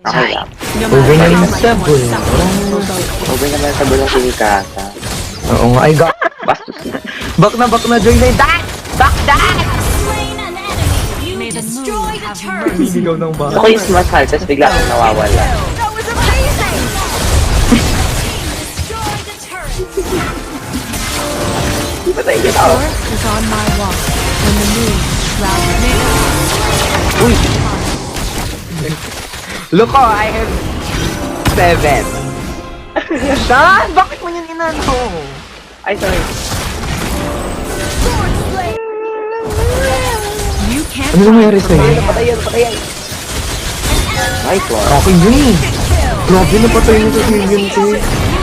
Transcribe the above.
Okay lang. Moving na yung sabon. Okay naman sa bulong sinikata. Oo nga, ay Bastos na. back na Joy na that! Back that! Slain an enemy. You destroy the turret. Niligaw ng bahay. Ako yung smart hal, tapos bigla akong nawawala. That was amazing. Destroy the turret. Di ba tayo ginawa? Forest is on my watch when the moon shrouded me. Uy! Look oh, I have 7. Saan? Bakit mo yan inano? Ay, sorry. You can't Ano nangyari sa'yo? Patayan, patayan. Nice one. Okay yun eh. Grabe na patay mo sa million ko eh.